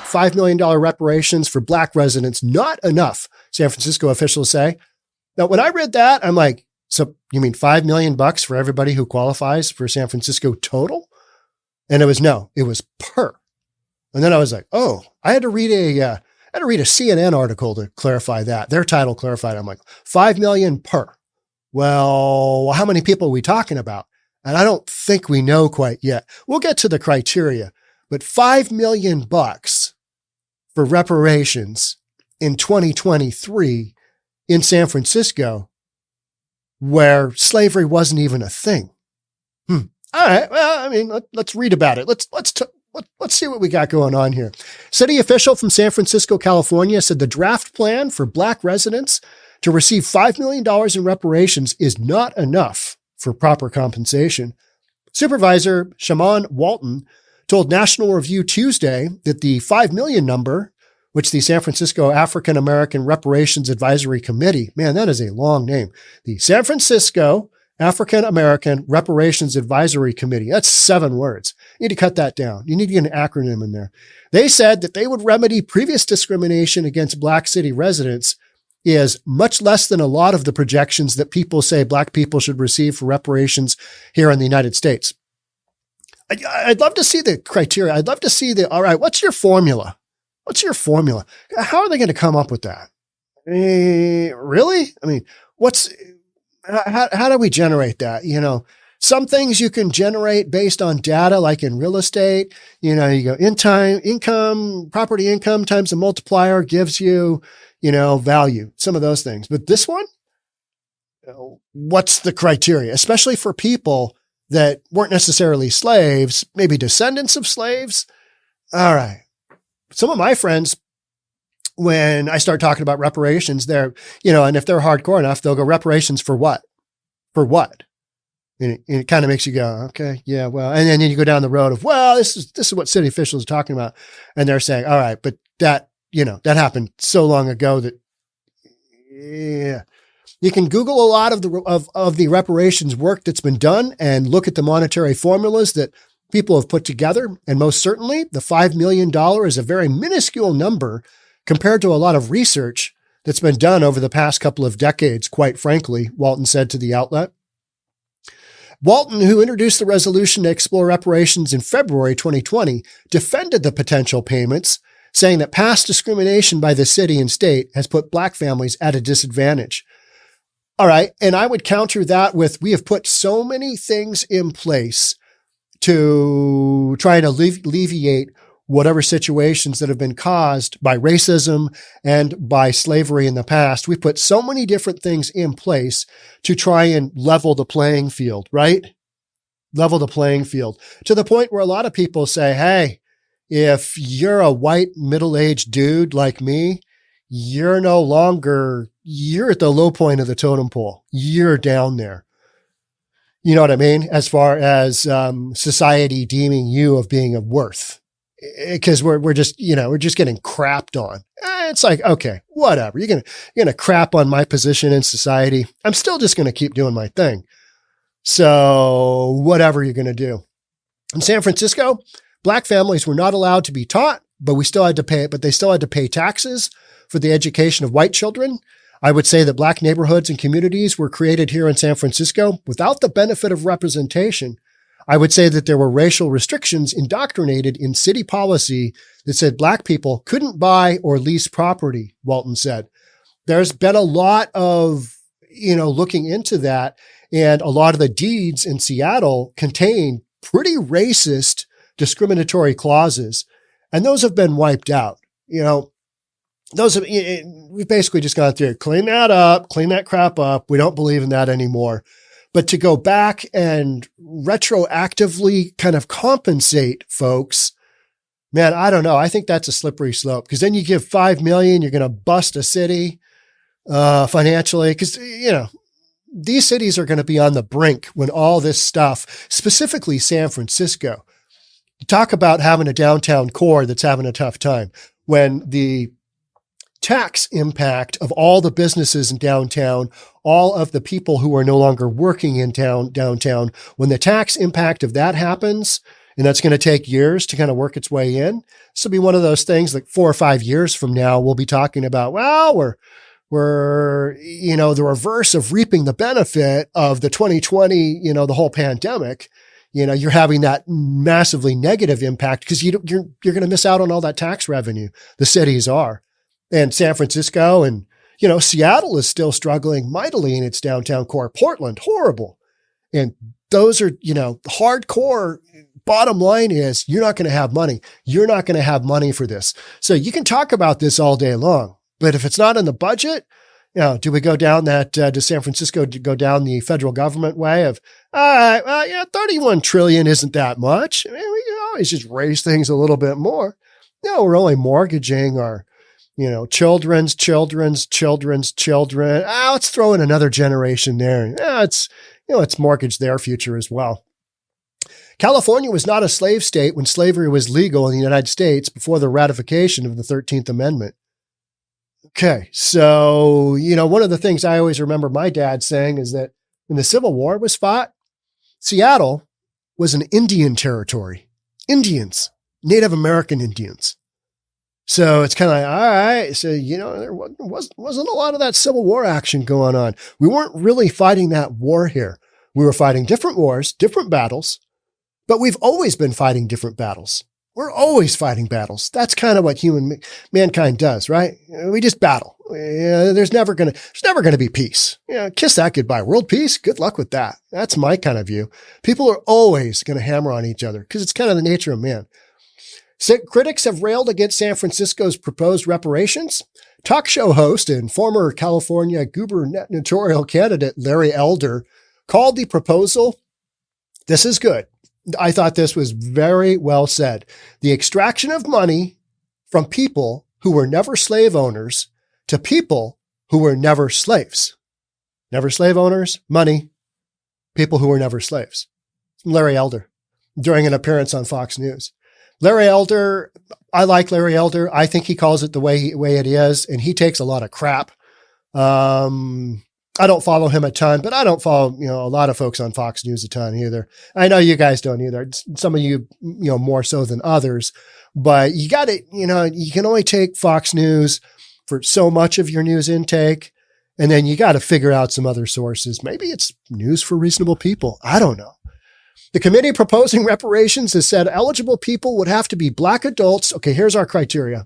$5 million reparations for black residents not enough, San Francisco officials say. Now, when I read that, I'm like, so you mean $5 million for everybody who qualifies for San Francisco total? And it was per. And then I was like, oh, I had to read a CNN article to clarify that. Their title clarified. I'm like, $5 million per. Well, how many people are we talking about? And I don't think we know quite yet. We'll get to the criteria, but $5 million for reparations in 2023 in San Francisco, where slavery wasn't even a thing. All right. Well, I mean, let's read about it. Let's see what we got going on here. City official from San Francisco, California said the draft plan for black residents to receive $5 million in reparations is not enough for proper compensation. Supervisor Shamann Walton told National Review Tuesday that the $5 million number, which the San Francisco African American Reparations Advisory Committee, man, that is a long name. The San Francisco African American Reparations Advisory Committee. That's 7 words. You need to cut that down. You need to get an acronym in there. They said that they would remedy previous discrimination against black city residents is much less than a lot of the projections that people say black people should receive for reparations here in the United States. I'd love to see the criteria. I'd love to see all right, what's your formula? What's your formula? How are they going to come up with that? Really? I mean, how do we generate that? You know, some things you can generate based on data, like in real estate. You know, you go property income times the multiplier gives you, value, some of those things. But this one, what's the criteria? Especially for people that weren't necessarily slaves, maybe descendants of slaves. All right. Some of my friends, when I start talking about reparations, and if they're hardcore enough, they'll go, reparations for what? For what? And it kind of makes you go, okay, yeah, well, and then you go down the road of, well, this is what city officials are talking about. And they're saying, all right, but that happened so long ago that, yeah, you can Google a lot of the reparations work that's been done and look at the monetary formulas that people have put together. And most certainly the $5 million is a very minuscule number compared to a lot of research that's been done over the past couple of decades, quite frankly, Walton said to the outlet. Walton, who introduced the resolution to explore reparations in February 2020, defended the potential payments, saying that past discrimination by the city and state has put black families at a disadvantage. All right. And I would counter that with, we have put so many things in place to try to alleviate whatever situations that have been caused by racism and by slavery in the past. We put so many different things in place to try and level the playing field, right? Level the playing field to the point where a lot of people say, hey, if you're a white middle-aged dude like me, you're at the low point of the totem pole. You're down there. You know what I mean? As far as society deeming you of being of worth. Because we're just getting crapped on. It's like, okay, whatever. You're gonna crap on my position in society. I'm still just gonna keep doing my thing. So whatever you're gonna do. In San Francisco, black families were not allowed to be taught, but they still had to pay taxes for the education of white children. I would say that black neighborhoods and communities were created here in San Francisco without the benefit of representation. I would say that there were racial restrictions indoctrinated in city policy that said black people couldn't buy or lease property, Walton said. There's been a lot of, looking into that, and a lot of the deeds in Seattle contain pretty racist discriminatory clauses, and those have been wiped out. We've basically just gone through, clean that crap up. We don't believe in that anymore. But to go back and retroactively kind of compensate folks, man, I don't know. I think that's a slippery slope, because then you give $5 million, you're going to bust a city financially, because, these cities are going to be on the brink when all this stuff, specifically San Francisco, talk about having a downtown core that's having a tough time. When the tax impact of all the businesses in downtown, all of the people who are no longer working in downtown, when the tax impact of that happens, And that's going to take years to kind of work its way in. This will be one of those things like 4 or 5 years from now, we'll be talking about, well, we're, the reverse of reaping the benefit of the 2020, the whole pandemic. You're having that massively negative impact because you're going to miss out on all that tax revenue. The cities are. And San Francisco and, Seattle is still struggling mightily in its downtown core. Portland, horrible. And those are, hardcore. Bottom line is you're not going to have money. You're not going to have money for this. So you can talk about this all day long, but if it's not in the budget, do we go down does San Francisco go down the federal government way of, all right, well, 31 trillion isn't that much. I mean, we can always just raise things a little bit more. We're only mortgaging our, children's children. Let's throw in another generation there. Let's mortgage their future as well. California was not a slave state when slavery was legal in the United States before the ratification of the 13th Amendment. Okay. So, one of the things I always remember my dad saying is that when the Civil War was fought, Seattle was an Indian territory. Indians, Native American Indians. So it's kind of like, all right. So, there wasn't a lot of that Civil War action going on. We weren't really fighting that war here. We were fighting different wars, different battles, but we've always been fighting different battles. We're always fighting battles. That's kind of what mankind does, right? We just battle. There's never going to be peace. Kiss that goodbye. World peace. Good luck with that. That's my kind of view. People are always going to hammer on each other because it's kind of the nature of man. Critics have railed against San Francisco's proposed reparations. Talk show host and former California gubernatorial candidate Larry Elder called the proposal, "This is good." I thought this was very well said. The extraction of money from people who were never slave owners to people who were never slaves. Never slave owners, money, people who were never slaves. Larry Elder during an appearance on Fox News. Larry Elder, I like Larry Elder. I think he calls it the way it is, and he takes a lot of crap. I don't follow him a ton, but I don't follow, a lot of folks on Fox News a ton either. I know you guys don't either. Some of you, more so than others, but you got to, you can only take Fox News for so much of your news intake. And then you got to figure out some other sources. Maybe it's news for reasonable people. I don't know. The committee proposing reparations has said eligible people would have to be Black adults. Okay, here's our criteria.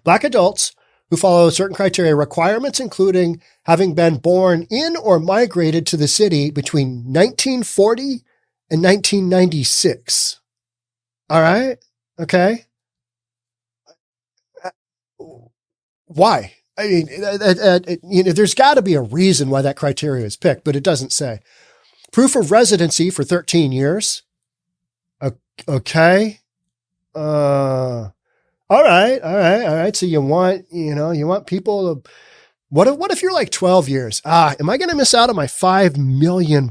Black adults who follow certain criteria, requirements including having been born in or migrated to the city between 1940 and 1996. All right. Okay. Why? I mean, there's got to be a reason why that criteria is picked, but it doesn't say. Proof of residency for 13 years. Okay. All right. So you want people to, what if you're like 12 years? Am I going to miss out on my $5 million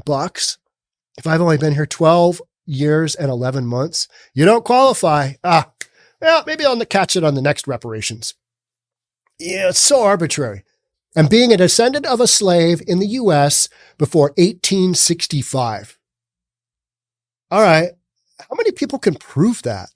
if I've only been here 12 years and 11 months? You don't qualify. Well, maybe I'll catch it on the next reparations. It's so arbitrary. And being a descendant of a slave in the U.S. before 1865. All right. How many people can prove that?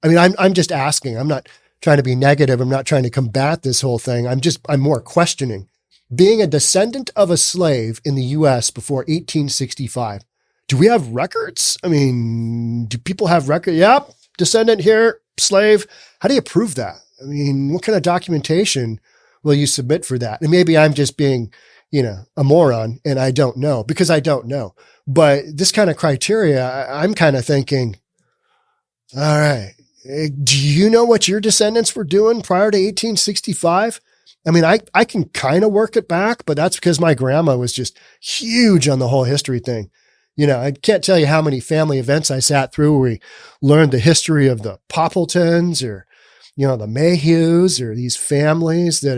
I mean, I'm just asking. I'm not trying to be negative. I'm not trying to combat this whole thing. I'm more questioning. Being a descendant of a slave in the U.S. before 1865. Do we have records? I mean, do people have records? Yep. Descendant here, slave. How do you prove that? I mean, what kind of documentation will you submit for that? And maybe I'm just being, a moron and I don't know because I don't know. But this kind of criteria, I'm kind of thinking, all right, do you know what your descendants were doing prior to 1865? I mean, I can kind of work it back, but that's because my grandma was just huge on the whole history thing. I can't tell you how many family events I sat through where we learned the history of the Poppletons or, the Mayhews or these families that,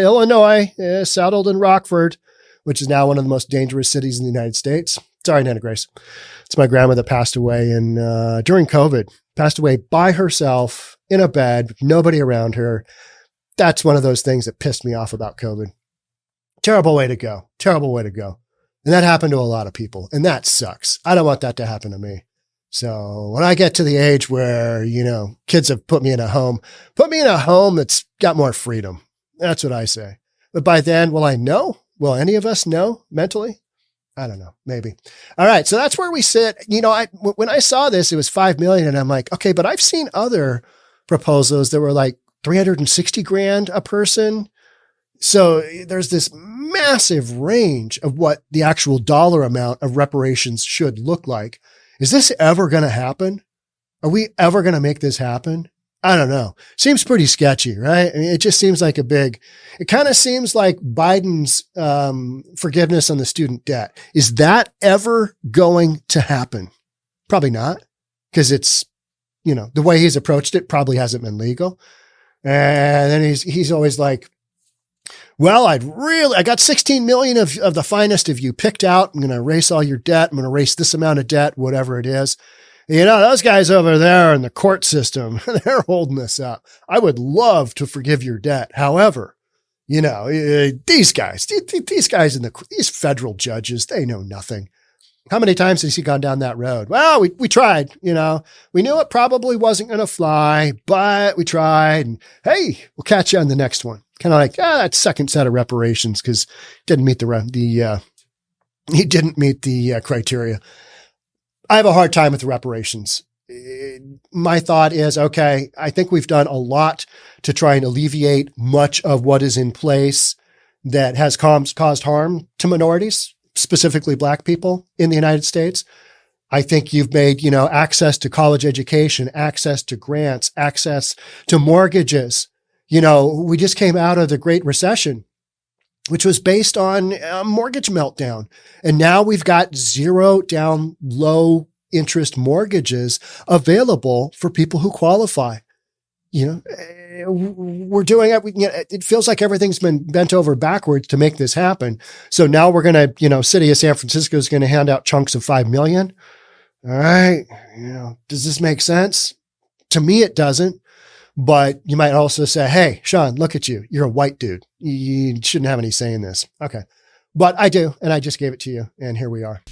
Illinois, settled in Rockford, which is now one of the most dangerous cities in the United States. Sorry, Nana Grace. It's my grandma that passed away during COVID, passed away by herself in a bed, with nobody around her. That's one of those things that pissed me off about COVID. Terrible way to go. Terrible way to go. And that happened to a lot of people. And that sucks. I don't want that to happen to me. So when I get to the age where, kids have put me in a home that's got more freedom. That's what I say. But by then, will I know? Will any of us know mentally? I don't know. Maybe. All right. So that's where we sit. When I saw this, it was 5 million and I'm like, okay, but I've seen other proposals that were like 360 grand a person. So there's this massive range of what the actual dollar amount of reparations should look like. Is this ever going to happen? Are we ever going to make this happen? I don't know. Seems pretty sketchy, right? I mean, it just seems like it kind of seems like Biden's forgiveness on the student debt. Is that ever going to happen? Probably not, because it's, the way he's approached it probably hasn't been legal. And then he's always like, well, I got 16 million of the finest of you picked out. I'm going to erase all your debt. I'm going to erase this amount of debt, whatever it is. Those guys over there in the court system, they're holding this up. I would love to forgive your debt. However, these guys these federal judges, they know nothing. How many times has he gone down that road? Well, we tried, we knew it probably wasn't going to fly, but we tried. And hey, we'll catch you on the next one. Kind of like, that second set of reparations, because didn't meet he didn't meet the criteria. I have a hard time with the reparations. My thought is, okay, I think we've done a lot to try and alleviate much of what is in place that has caused harm to minorities, specifically Black people in the United States. I think you've made, access to college education, access to grants, access to mortgages. We just came out of the Great Recession, which was based on a mortgage meltdown. And now we've got zero down low interest mortgages available for people who qualify. We're doing it. It feels like everything's been bent over backwards to make this happen. So now we're going to, city of San Francisco is going to hand out chunks of 5 million. All right. Does this make sense? To me, it doesn't. But you might also say, hey, Sean, look at you. You're a white dude. You shouldn't have any say in this. Okay. But I do. And I just gave it to you. And here we are.